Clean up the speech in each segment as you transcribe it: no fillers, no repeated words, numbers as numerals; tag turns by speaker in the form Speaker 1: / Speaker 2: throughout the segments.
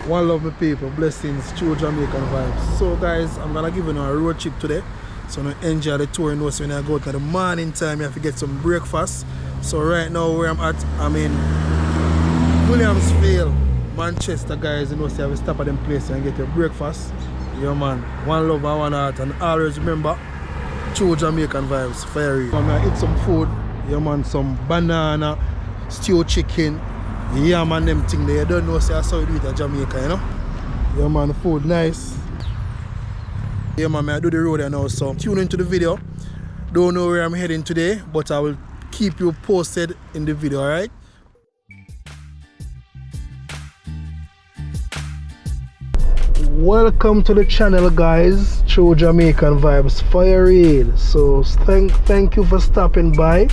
Speaker 1: One love, my people. Blessings, True Jamaican Vibes. So guys, I'm gonna give you a road trip today. So now enjoy the tour. You know, so when I go out in the morning time, you have to get some breakfast. So right now where I'm at, I'm in Williamsville, Manchester, guys. You know, so you have to stop at them place and get your breakfast. Yeah man, one love and one heart. And always remember, True Jamaican Vibes, Fire Reid. I'm gonna eat some food. Yeah man, some banana, stew chicken. Yeah man, them thing there. You don't know, say I saw you do it in Jamaica, you know? Yeah man, the food nice. Yeah man, I do the road now, so tune into the video. Don't know where I'm heading today, but I will keep you posted in the video, alright? Welcome to the channel, guys. True Jamaican Vibes, Fire Reid. So thank you for stopping by.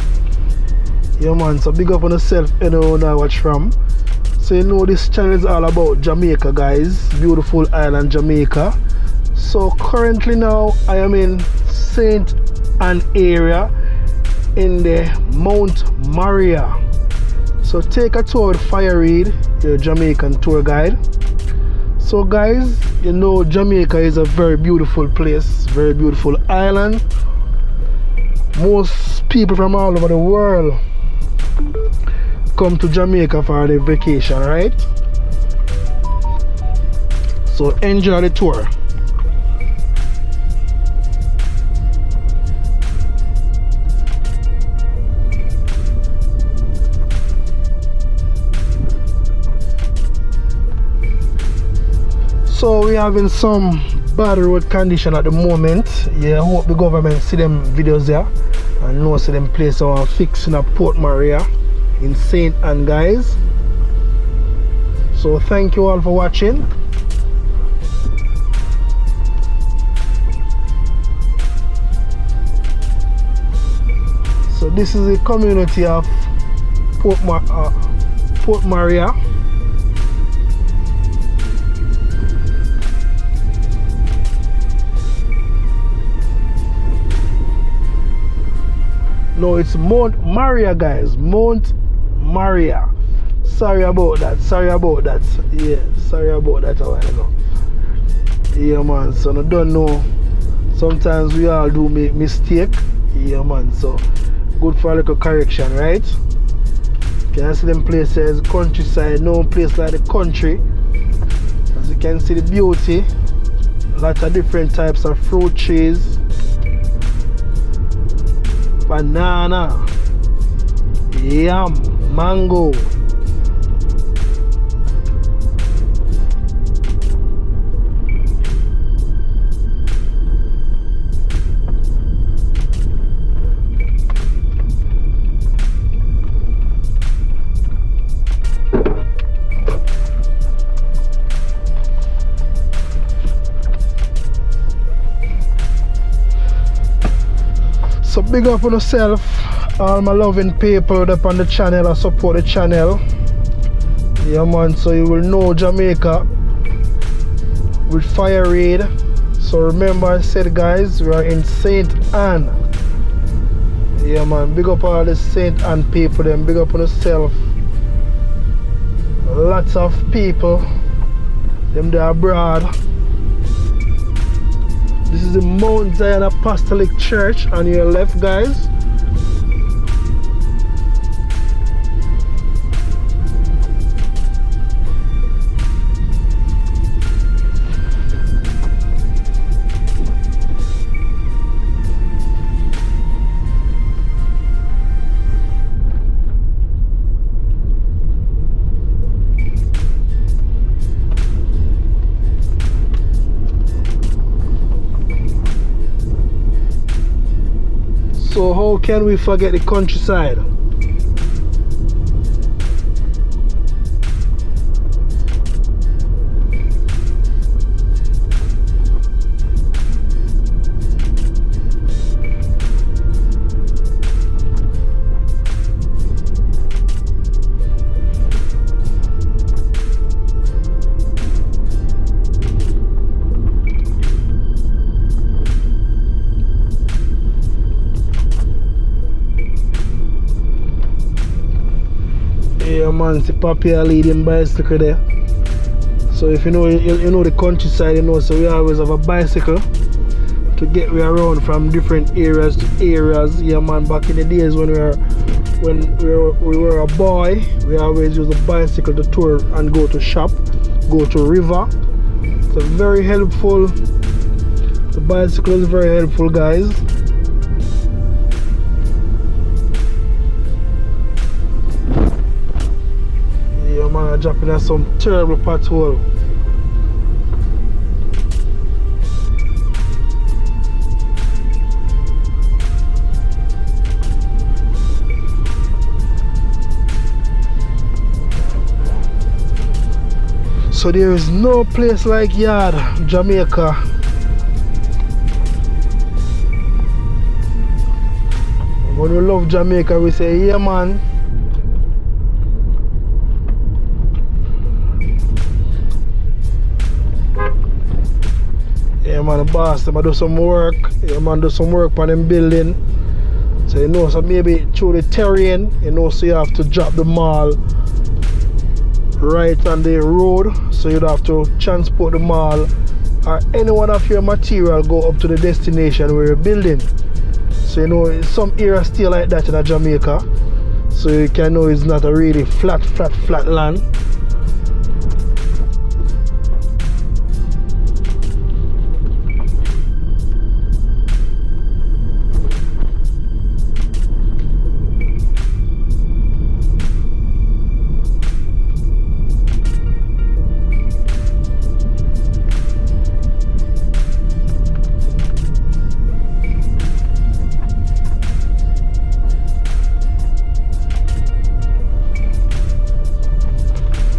Speaker 1: Yeah man, so big up on yourself, you know now watch from. So you know this channel is all about Jamaica, guys. Beautiful island Jamaica. So currently now I am in St. Ann area in the Mount Maria. So take a tour with Fire Reid, your Jamaican tour guide. So guys, you know Jamaica is a very beautiful place, very beautiful island. Most people from all over the world come to Jamaica for their vacation, right? So enjoy the tour. So we having some bad road condition at the moment. Yeah, I hope the government see them videos there and know see them place our fixing a Port Maria in St. Ann, guys. So thank you all for watching. So this is the community of Port Maria. No, it's Mount Maria, guys. Mount Maria. Sorry about that. Yeah, sorry about that a while ago. Yeah man, so I don't know. Sometimes we all do make mistake. Yeah man, so good for a little correction, right? Can you see them places, countryside, no place like the country. As you can see the beauty. Lots of different types of fruit trees. Banana, yam, mango. So big up on yourself, all my loving people up on the channel and support the channel. Yeah man, so you will know Jamaica with Fire Reid. So remember I said guys, we are in St. Ann. Yeah man, big up all the St. Ann people, then big up on yourself. Lots of people, them there abroad. This is the Mount Zion Apostolic Church on your left, guys. So how can we forget the countryside? Yeah man, see Papi leading bicycle there. So if you know the countryside, you know, so we always have a bicycle to get we around from different areas to areas. Yeah man, back in the days when we were a boy, we always use a bicycle to tour and go to shop, go to river. It's very helpful. The bicycle is very helpful, guys. Yeah man, I'm dropping at some terrible pothole. So there is no place like yard, Jamaica. When we love Jamaica, we say, yeah man. Yeah man, the boss, them do some work. Yeah man, do some work on them building. So you know, so maybe through the terrain, you know, so you have to drop the mall right on the road, so you'd have to transport the mall or any one of your material go up to the destination where you're building. So you know some areas still like that in Jamaica, so you can know it's not a really flat land.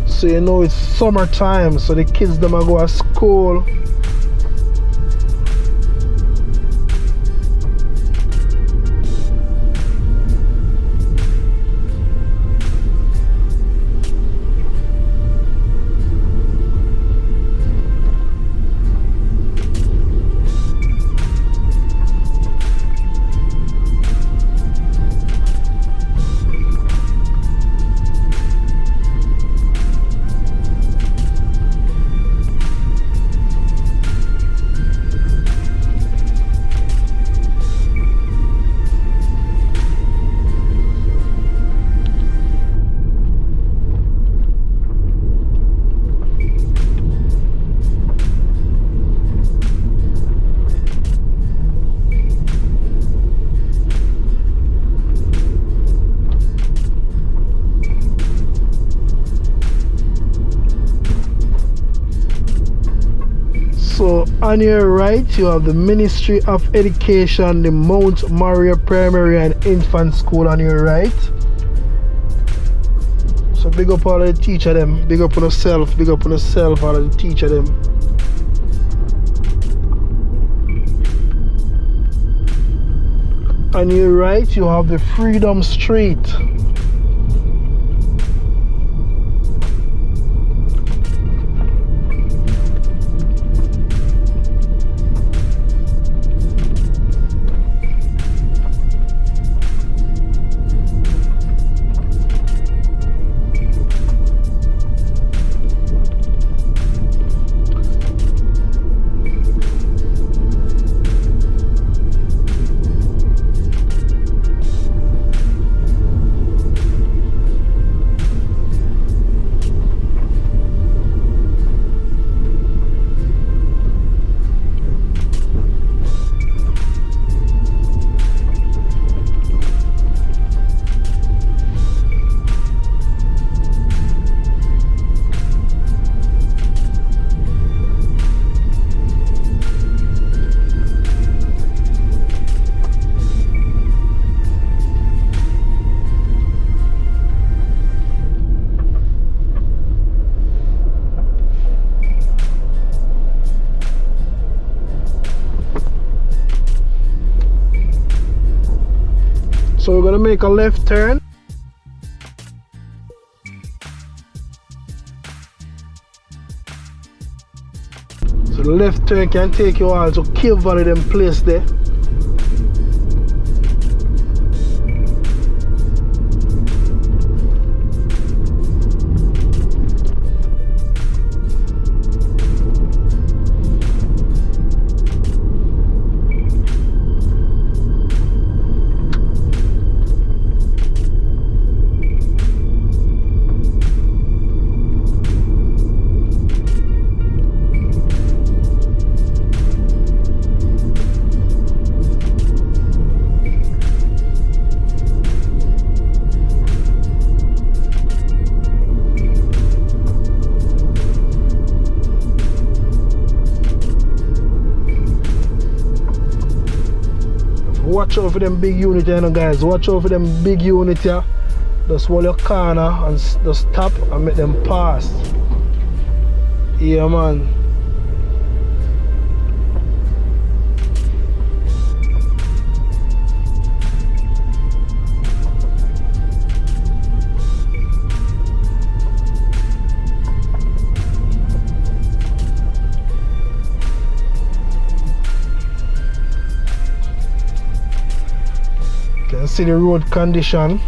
Speaker 1: So you know it's summertime, so the kids them are go to school. So on your right you have the Ministry of Education, the Mount Maria Primary and Infant School on your right. So big up all of the teacher them, big up on yourself, all of the teacher them. On your right you have the Freedom Street. So we're gonna make a left turn. So the left turn can take you all to Cave Valley, them place there. watch out for them big unit here, you know, guys. Watch out for them big unit here. Just hold your corner and just stop and make them pass. Yeah, man. You can see the road condition.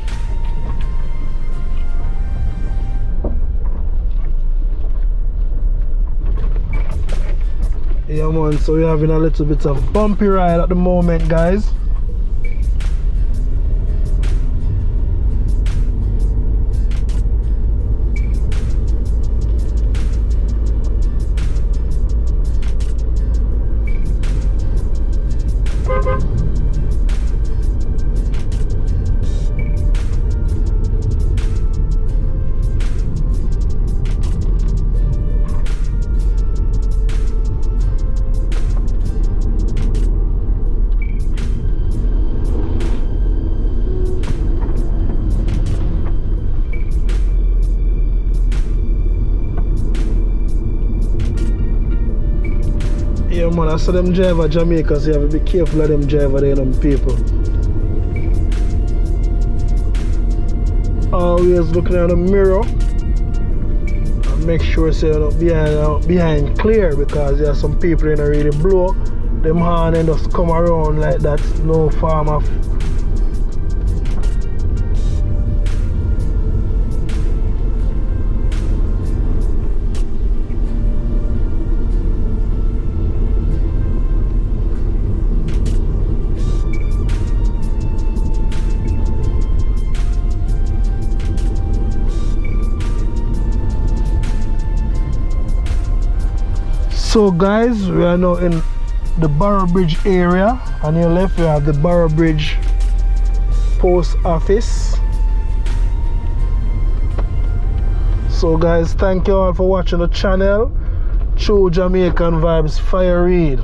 Speaker 1: Yeah, man, so we're having a little bit of bumpy ride at the moment, guys. Yeah, man, I saw them driver Jamaica, so you have to be careful of them driver there, them people. Always looking at the mirror and make sure so you're not behind clear, because there are some people in really blow them horn and just come around like that. No form of So guys, we are now in the Barrow Bridge area. On your left we have the Barrow Bridge post office. So guys, thank you all for watching the channel. True Jamaican Vibes, Fire Reid.